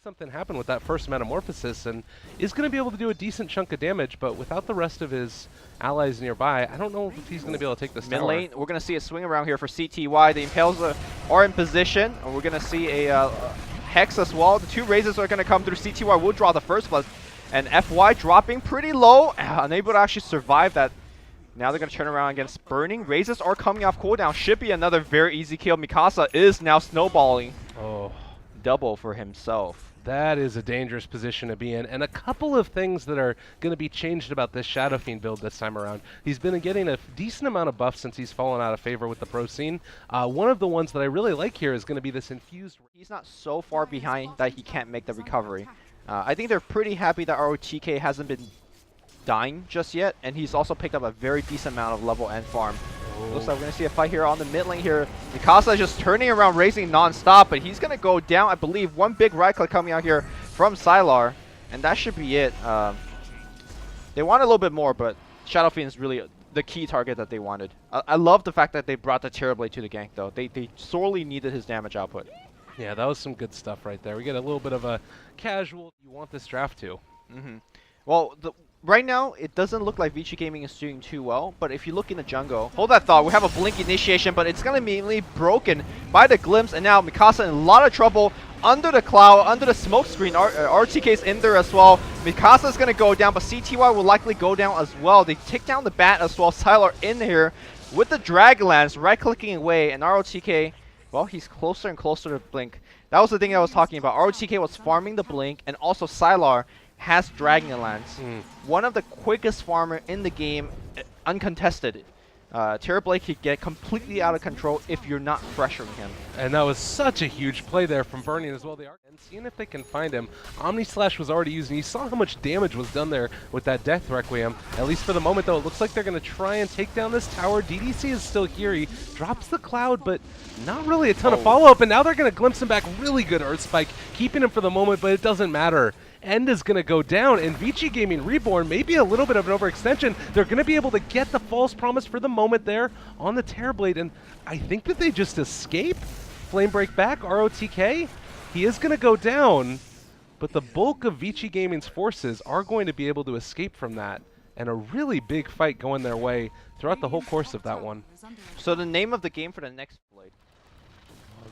something happen with that first metamorphosis and is going to be able to do a decent chunk of damage, but without the rest of his allies nearby, I don't know if he's going to be able to take this Mid tower. lane, we're going to see a swing around here for CTY. The Impales are in position, and we're going to see a Hex as well. The two raises are going to come through. CTY will draw the first blood, and FY dropping pretty low, unable to actually survive that. Now they're going to turn around against Burning. Raises are coming off cooldown. Should be another very easy kill. Mikasa is now snowballing. Oh. Double for himself. That is a dangerous position to be in, and a couple of things that are going to be changed about this Shadow Fiend build this time around. He's been getting a decent amount of buffs since he's fallen out of favor with the pro scene. One of the ones that I really like here is going to be this infused. He's not so far behind that he can't make the recovery. I think they're pretty happy that ROTK hasn't been dying just yet, and he's also picked up a very decent amount of level and farm. Looks like we're going to see a fight here on the mid lane here. Mikasa is just turning around, racing non-stop, but he's going to go down, I believe. One big right click coming out here from Sylar, and that should be it. They want a little bit more, but Shadow Fiend is really the key target that they wanted. I love the fact that they brought the Terrorblade to the gank, though. They sorely needed his damage output. Yeah, that was some good stuff right there. We get a little bit of a casual, you want this draft to. Well, right now, it doesn't look like Vici Gaming is doing too well, but if you look in the jungle, hold that thought, we have a Blink initiation, but it's going to be immediately broken by the Glimpse, and now Mikasa in a lot of trouble under the cloud, under the smoke screen. RTK's in there as well. Mikasa is going to go down, but CTY will likely go down as well. They take down the bat as well. Sylar in here with the Dragonlance, right-clicking away, and ROTK, well, he's closer and closer to Blink. That was the thing I was talking about. ROTK was farming the Blink, and also Sylar has Dragonlance. One of the quickest farmer in the game, uncontested. Terrorblade could get completely out of control if you're not pressuring him. And that was such a huge play there from Burning as well. They are and seeing if they can find him. Omni Slash was already used, and you saw how much damage was done there with that Death Requiem. At least for the moment, though, it looks like they're going to try and take down this tower. DDC is still here. He drops the cloud, but not really a ton of follow-up, and now they're going to glimpse him back. Really good Earth Spike, keeping him for the moment, but it doesn't matter. End is going to go down, and Vici Gaming Reborn, maybe a little bit of an overextension. They're going to be able to get the false promise for the moment there on the Terrorblade, and I think that they just escape. Flame break back, ROTK. He is going to go down, but the bulk of Vici Gaming's forces are going to be able to escape from that, and a really big fight going their way throughout the whole course of that one. So the name of the game for the next Blade.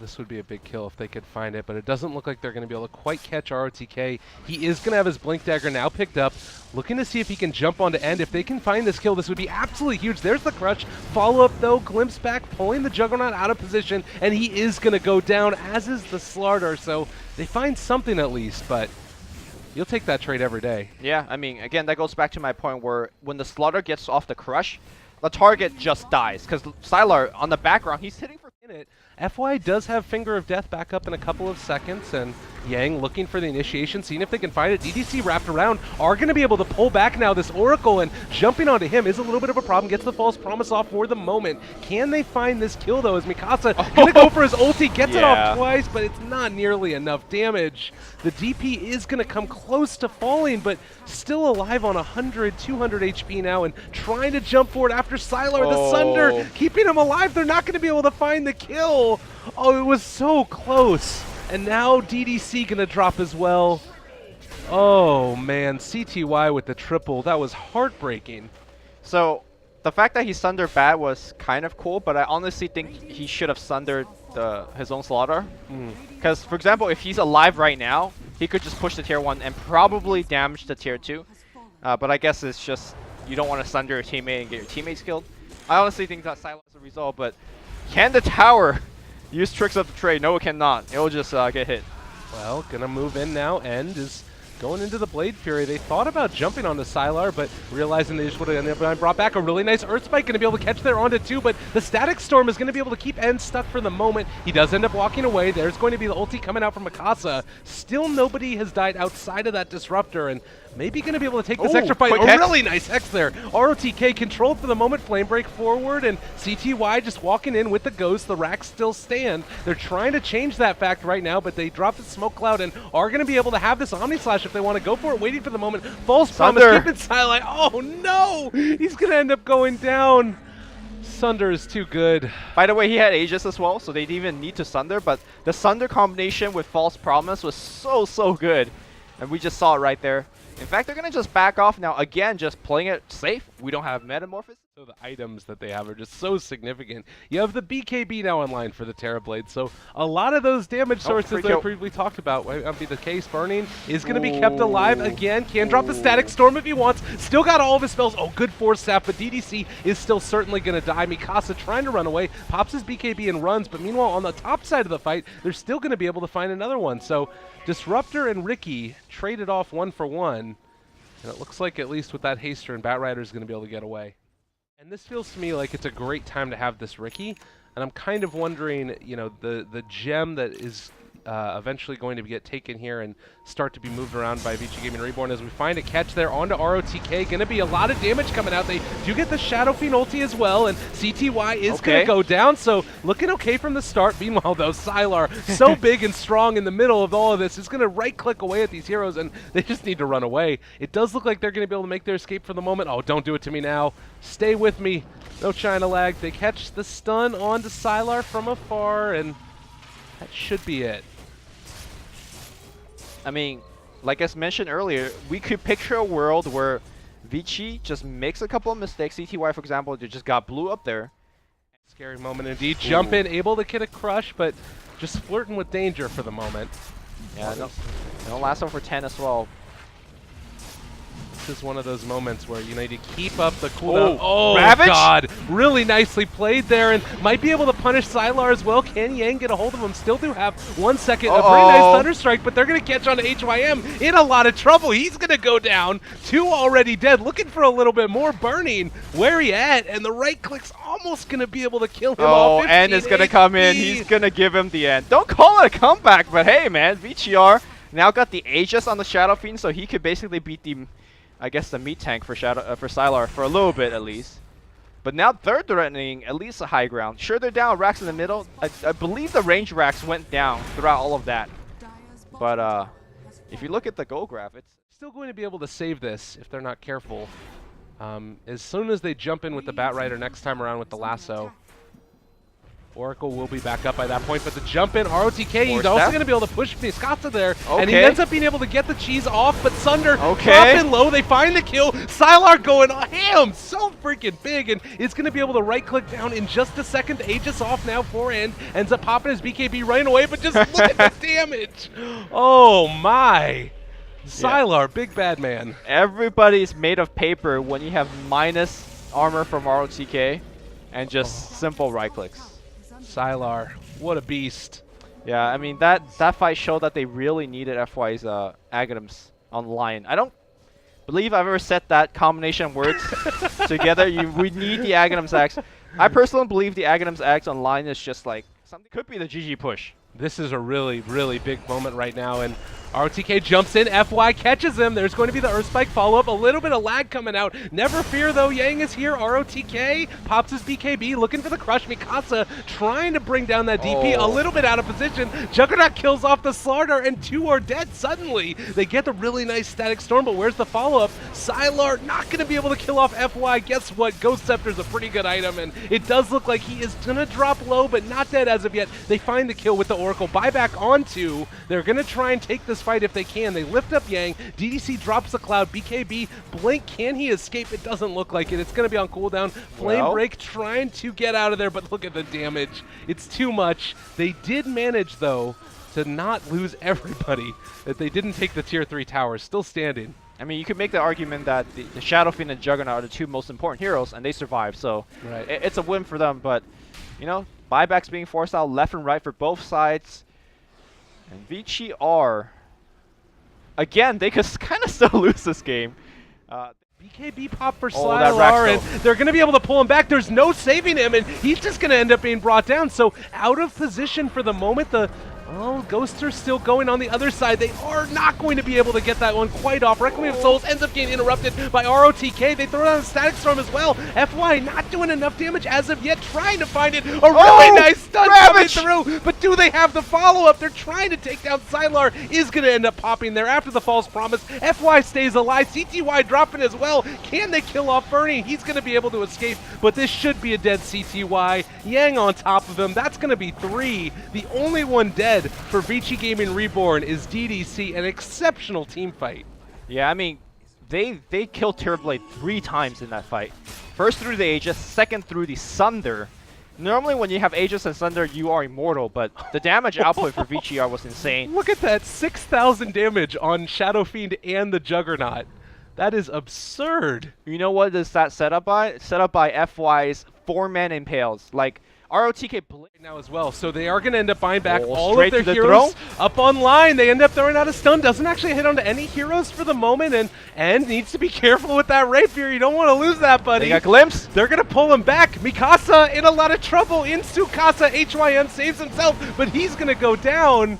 This would be a big kill if they could find it, but it doesn't look like they're going to be able to quite catch ROTK. He is going to have his Blink Dagger now picked up, looking to see if he can jump onto End. If they can find this kill, this would be absolutely huge. There's the Crush. Follow-up, though. Glimpse back, pulling the Juggernaut out of position, and he is going to go down, as is the Slardar. So they find something at least, but you'll take that trade every day. Yeah, I mean, again, that goes back to my point where when the Slardar gets off the Crush, the target just dies, because Sylar, on the background, he's hitting for it. FY does have Finger of Death back up in a couple of seconds, and Yang looking for the initiation, seeing if they can find it. DDC wrapped around, are going to be able to pull back now this Oracle, and jumping onto him is a little bit of a problem. Gets the false promise off for the moment. Can they find this kill, though, as Mikasa going to go for his ulti, gets it off twice, but it's not nearly enough damage. The DP is going to come close to falling, but still alive on 100, 200 HP now, and trying to jump forward after Sylar, the Sunder, keeping him alive. They're not going to be able to find the kill. Oh, it was so close. And now DDC going to drop as well. Oh, man. CTY with the triple. That was heartbreaking. So, the fact that he sundered bad was kind of cool, but I honestly think he should have sundered his own Slardar. Because, for example, if he's alive right now, he could just push the tier 1 and probably damage the tier 2. But I guess it's just, you don't want to sunder your teammate and get your teammates killed. I honestly think that Sylar is a result, but can the tower use tricks of the trade? No, it cannot. It will just get hit. Well, gonna move in now. End is going into the Blade Fury. They thought about jumping onto Sylar, but realizing they just would have brought back a really nice Earth Spike. Gonna be able to catch there onto 2, but the Static Storm is gonna be able to keep End stuck for the moment. He does end up walking away. There's going to be the ulti coming out from Mikasa. Still nobody has died outside of that Disruptor, and maybe going to be able to take this extra fight. A really nice Hex there. ROTK controlled for the moment. Flame break forward, and CTY just walking in with the Ghost. The racks still stand. They're trying to change that fact right now, but they drop the Smoke Cloud and are going to be able to have this Omni Slash if they want to go for it. Waiting for the moment. False promise. Keep it silent. Oh no! He's going to end up going down. Sunder is too good. By the way, he had Aegis as well, so they didn't even need to Sunder, but the Sunder combination with False Promise was so good. And we just saw it right there. In fact, they're going to just back off now. Again, just playing it safe. We don't have Metamorphosis. So the items that they have are just so significant. You have the BKB now online for the Terrorblade, so a lot of those damage sources that I previously talked about might be the case. Burning is going to be kept alive again. Can drop the Static Storm if he wants. Still got all of his spells. Oh, good Force Staff, but DDC is still certainly going to die. Mikasa trying to run away, pops his BKB and runs, but meanwhile on the top side of the fight, they're still going to be able to find another one. So Disruptor and Ricky traded off 1 for 1, and it looks like at least with that Haster and Batrider is going to be able to get away. And this feels to me like it's a great time to have this Ricky, and I'm kind of wondering, you know, the gem that is eventually going to get taken here and start to be moved around by Vici Gaming Reborn as we find a catch there onto ROTK. Going to be a lot of damage coming out. They do get the Shadow Fiend ulti as well, and CTY is going to go down, so looking okay from the start. Meanwhile, though, Sylar, so big and strong in the middle of all of this, is going to right-click away at these heroes, and they just need to run away. It does look like they're going to be able to make their escape for the moment. Oh, don't do it to me now. Stay with me. No China lag. They catch the stun onto Sylar from afar, and that should be it. I mean, like I mentioned earlier, we could picture a world where Vici just makes a couple of mistakes. CTY, for example, they just got blue up there. Scary moment indeed. Jump in, able to get a crush, but just flirting with danger for the moment. Yeah, no last one for 10 as well. This is one of those moments where you need to keep up the cooldown. Oh, Ravage? God. Really nicely played there, and might be able to punish Sylar as well. Can Yang get a hold of him? Still do have 1 second. A pretty nice Thunderstrike, but they're going to catch on to HYM in a lot of trouble. He's going to go down. 2 already dead. Looking for a little bit more. Burning. Where he at? And the right click's almost going to be able to kill him off. Oh, End is going to come in. He's going to give him the end. Don't call it a comeback, but hey, man. VG.R. now got the Aegis on the Shadow Fiend, so he could basically beat the, I guess, the meat tank for Sylar for a little bit at least. But now they're threatening at least a high ground. Sure, they're down racks in the middle. I believe the range racks went down throughout all of that. But if you look at the goal graph, it's still going to be able to save this if they're not careful. As soon as they jump in with the Batrider next time around with the lasso, Oracle will be back up by that point, but the jump in, ROTK, he's also going to be able to push Mikasa there, and he ends up being able to get the cheese off, but Sunder dropping low, they find the kill, Sylar going ham, so freaking big, and it's going to be able to right-click down in just a second. Aegis off now for End, ends up popping his BKB running away, but just look at the damage. Oh my. Sylar, big bad man. Everybody's made of paper when you have minus armor from ROTK and just simple right-clicks. Sylar, what a beast. Yeah, I mean, that fight showed that they really needed FY's Aghanims online. I don't believe I've ever said that combination of words together. We need the Aghanims Axe. I personally believe the Aghanims Axe online is just like something. Could be the GG push. This is a really, really big moment right now, and ROTK jumps in, FY catches him. There's going to be the Earth Spike follow-up. A little bit of lag coming out. Never fear, though. Yang is here. ROTK pops his BKB, looking for the crush. Mikasa trying to bring down that DP. A little bit out of position. Juggernaut kills off the Slardar, and 2 are dead suddenly. They get the really nice Static Storm, but where's the follow-up? Sylar not going to be able to kill off FY. Guess what? Ghost Scepter's a pretty good item, and it does look like he is going to drop low, but not dead as of yet. They find the kill with the Oracle. Buyback on 2. They're going to try and take this fight if they can. They lift up Yang. DDC drops the cloud. BKB, blink. Can he escape? It doesn't look like it. It's going to be on cooldown. Flame Break trying to get out of there, but look at the damage. It's too much. They did manage, though, to not lose everybody. That they didn't take the tier 3 towers. Still standing. I mean, you could make the argument that the Shadow Fiend and Juggernaut are the 2 most important heroes, and they survive. So it's a win for them. But, you know, buybacks being forced out left and right for both sides. And VG.R, again, they could kind of still lose this game. BKB pop for Sylar, and they're going to be able to pull him back. There's no saving him, and he's just going to end up being brought down. So out of position for the moment. The Oh, Ghoster's still going on the other side. They are not going to be able to get that one quite off. Requiem of Souls ends up getting interrupted by ROTK. They throw down a Static Storm as well. FY not doing enough damage as of yet, trying to find it. A really nice stun coming through, but do they have the follow-up? They're trying to take down Sylar, is going to end up popping there after the false promise. FY stays alive. CTY dropping as well. Can they kill off Bernie? He's going to be able to escape, but this should be a dead CTY. Yang on top of him. That's going to be 3. The only one dead for Vici Gaming Reborn is DDC, an exceptional team fight. Yeah, I mean, they killed Terrorblade 3 times in that fight. First through the Aegis, second through the Sunder. Normally when you have Aegis and Sunder, you are immortal, but the damage output for VG.R was insane. Look at that, 6,000 damage on Shadow Fiend and the Juggernaut. That is absurd. You know what is that set up by? Set up by FY's 4-man impales. Like, ROTK now as well, so they are going to end up buying back all of straight their to the heroes throw? up online. They end up throwing out a stun, doesn't actually hit onto any heroes for the moment, and needs to be careful with that rapier. You don't want to lose that, buddy. They got glimpse. They're going to pull him back. Mikasa in a lot of trouble. In Tsukasa, HYM saves himself, but he's going to go down.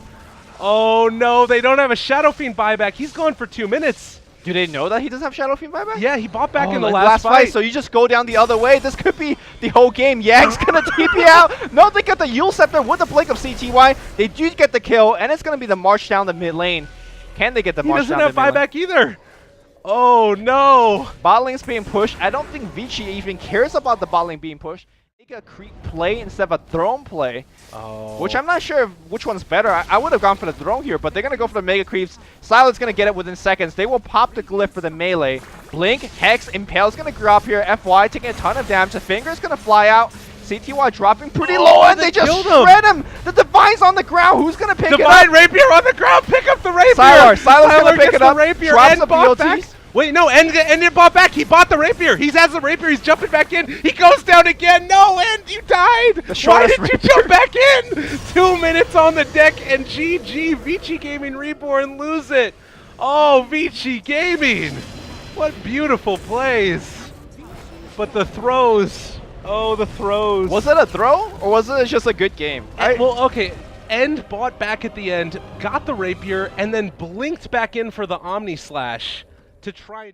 Oh no, they don't have a Shadow Fiend buyback. He's gone for 2 minutes. Do they know that he doesn't have Shadow Fiend buyback? Yeah, he bought back in the like last fight. So you just go down the other way. This could be the whole game. Yang's gonna TP out. No, they get the Yule Scepter with the blink of CTY. They do get the kill, and it's gonna be the march down the mid lane. Can they get the march down the mid lane? He doesn't have buyback either. Oh no. Bot lane's being pushed. I don't think Vici even cares about the bot lane being pushed. A creep play instead of a throne play, which I'm not sure which one's better. I would have gone for the throne here, but they're going to go for the mega creeps. Sylar's going to get it within seconds. They will pop the glyph for the melee. Blink, Hex, Impale's going to drop here. FY taking a ton of damage. The finger's going to fly out. CTY dropping pretty low, and they just shred him. The Divine's on the ground. Who's going to pick it up? Divine Rapier on the ground. Pick up the Rapier. Sylar's going to pick it up. Rapier drops and the bought BOTs. back. Wait, no, and it bought back. He bought the Rapier. He has the Rapier. He's jumping back in. He goes down again. No, and you died. Why did you jump back in? 2 minutes on the deck, and GG. Vici Gaming Reborn lose it. Oh, Vici Gaming. What beautiful plays. But the throws. Oh, the throws. Was it a throw, or was it just a good game? Well, okay. End bought back at the end, got the Rapier, and then blinked back in for the Omni Slash to try